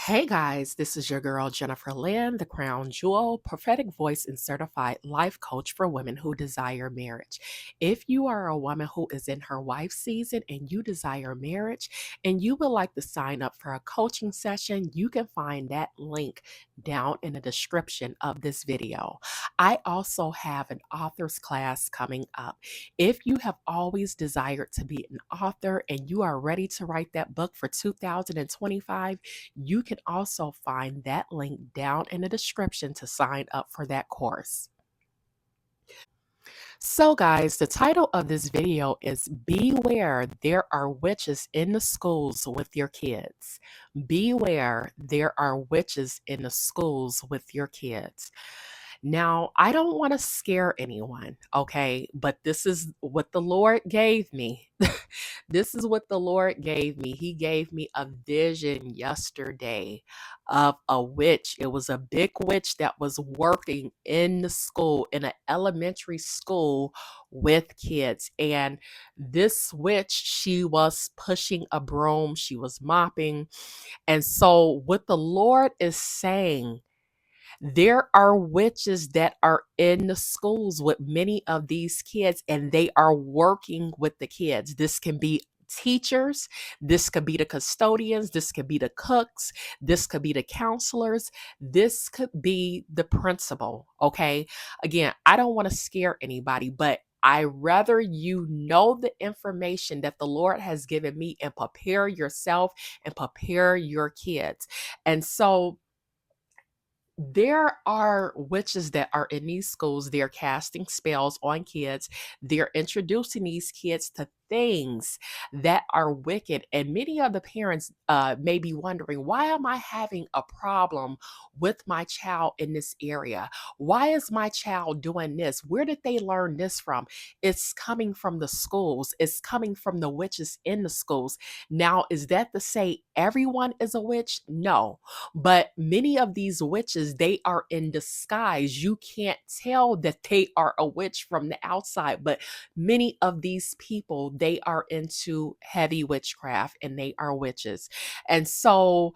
Hey guys, this is your girl Jennifer Lynn, the crown jewel, prophetic voice, and certified life coach for women who desire marriage. If you are a woman who is in her wife season and you desire marriage and you would like to sign up for a coaching session, you can find that link down in the description of this video. I also have an author's class coming up. If you have always desired to be an author and you are ready to write that book for 2025, you can also find that link down in the description to sign up for that course. So, guys, the title of this video is Beware There Are Witches in the Schools with Your Kids. Beware there are witches in the schools with your kids. Now, I don't want to scare anyone, okay? But this is what the Lord gave me. This is what the Lord gave me. He gave me a vision yesterday of a witch. It was a big witch that was working in the school, in an elementary school with kids. And this witch, she was pushing a broom, she was mopping. And so, what the Lord is saying, there are witches that are in the schools with many of these kids, and they are working with the kids. This can be teachers, this could be the custodians, this could be the cooks, this could be the counselors, this could be the principal. Okay. Again, I don't want to scare anybody, but I rather you know the information that the Lord has given me and prepare yourself and prepare your kids. And so, there are witches that are in these schools. They're casting spells on kids. They're introducing these kids to things that are wicked. And many of the parents may be wondering, why am I having a problem with my child in this area? Why is my child doing this? Where did they learn this from? It's coming from the schools, it's coming from the witches in the schools. Now, is that to say everyone is a witch? No, but many of these witches, they are in disguise. You can't tell that they are a witch from the outside, but many of these people, they are into heavy witchcraft and they are witches. And so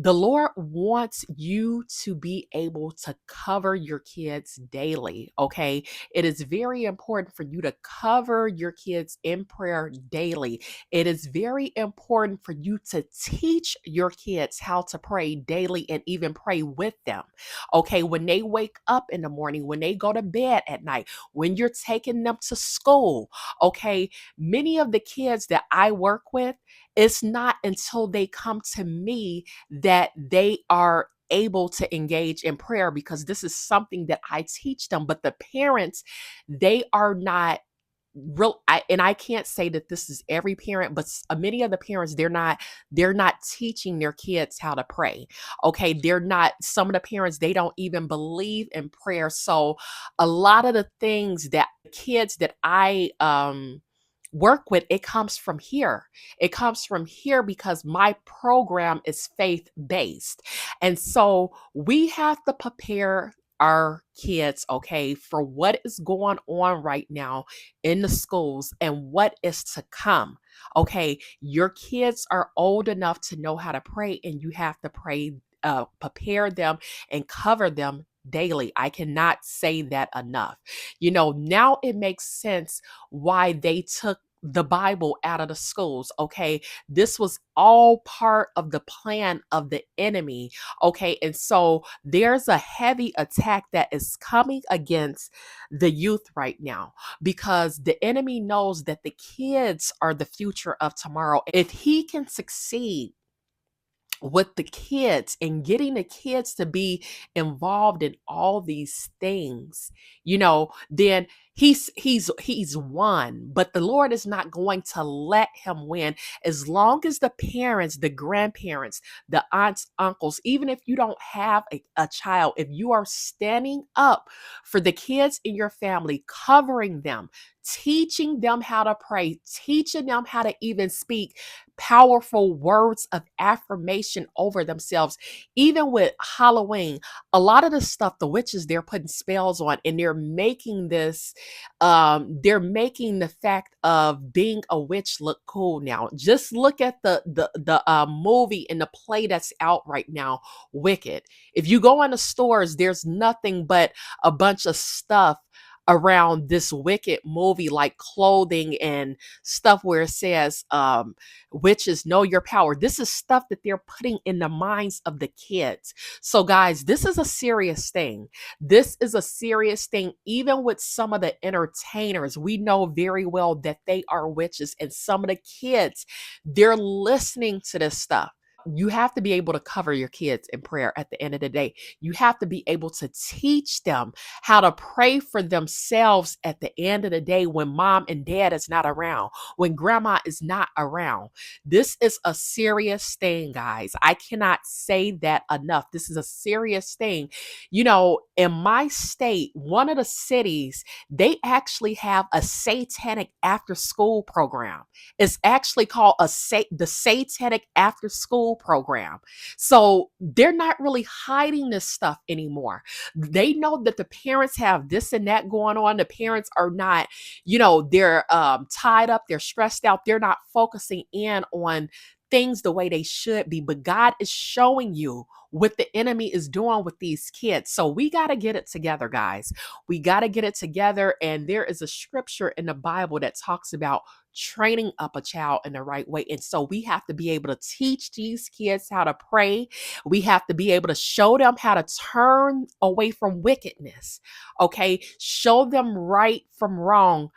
the Lord wants you to be able to cover your kids daily, okay? It is very important for you to cover your kids in prayer daily. It is very important for you to teach your kids how to pray daily and even pray with them. Okay, when they wake up in the morning, when they go to bed at night, when you're taking them to school, okay, many of the kids that I work with, it's not until they come to me that they are able to engage in prayer because this is something that I teach them. But the parents, they are not and I can't say that this is every parent, but many of the parents, they're not teaching their kids how to pray. Okay, they're not. Some of the parents, they don't even believe in prayer. So a lot of the things that kids that I work with, it comes from here. It comes from here because my program is faith based. And so we have to prepare our kids, okay, for what is going on right now in the schools and what is to come. Okay, your kids are old enough to know how to pray, and you have to pray, prepare them and cover them daily. I cannot say that enough. Now it makes sense why they took the Bible out of the schools. Okay, this was all part of the plan of the enemy. Okay, and so there's a heavy attack that is coming against the youth right now because the enemy knows that the kids are the future of tomorrow. If he can succeed with the kids and getting the kids to be involved in all these things, then he's won. But the Lord is not going to let him win as long as the parents, the grandparents, the aunts, uncles, even if you don't have a child, if you are standing up for the kids in your family, covering them, teaching them how to pray, teaching them how to even speak powerful words of affirmation over themselves. Even with Halloween, a lot of the stuff the witches, they're putting spells on, and they're making the fact of being a witch look cool now. Just look at the movie and the play that's out right now, Wicked. If you go in the stores, there's nothing but a bunch of stuff around this Wicked movie, like clothing and stuff where it says witches know your power. This is stuff that they're putting in the minds of the kids. So guys, this is a serious thing. This is a serious thing. Even with some of the entertainers, we know very well that they are witches, and some of the kids, they're listening to this stuff. You have to be able to cover your kids in prayer at the end of the day. You have to be able to teach them how to pray for themselves at the end of the day, when mom and dad is not around, when grandma is not around. This is a serious thing, guys. I cannot say that enough. This is a serious thing. You know, in my state, one of the cities, they actually have a satanic after school program. It's actually called the Satanic After School Program. So they're not really hiding this stuff anymore. They know that the parents have this and that going on. The parents are not, they're tied up, they're stressed out, they're not focusing in on things the way they should be. But God is showing you what the enemy is doing with these kids. So we got to get it together, guys. We got to get it together. And there is a scripture in the Bible that talks about training up a child in the right way. And so we have to be able to teach these kids how to pray. We have to be able to show them how to turn away from wickedness. Okay. Show them right from wrong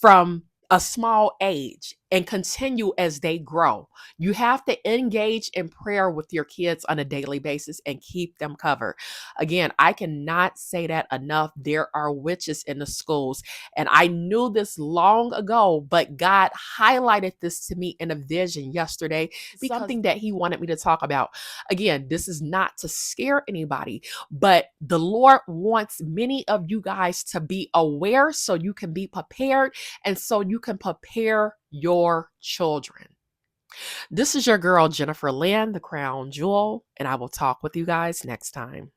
from a small age, and continue as they grow. You have to engage in prayer with your kids on a daily basis and keep them covered. Again, I cannot say that enough. There are witches in the schools, and I knew this long ago, but God highlighted this to me in a vision yesterday, something that He wanted me to talk about. Again, this is not to scare anybody, but the Lord wants many of you guys to be aware so you can be prepared, and so you can prepare your children. This is your girl, Jennifer Lynn, the Crown Jewel, and I will talk with you guys next time.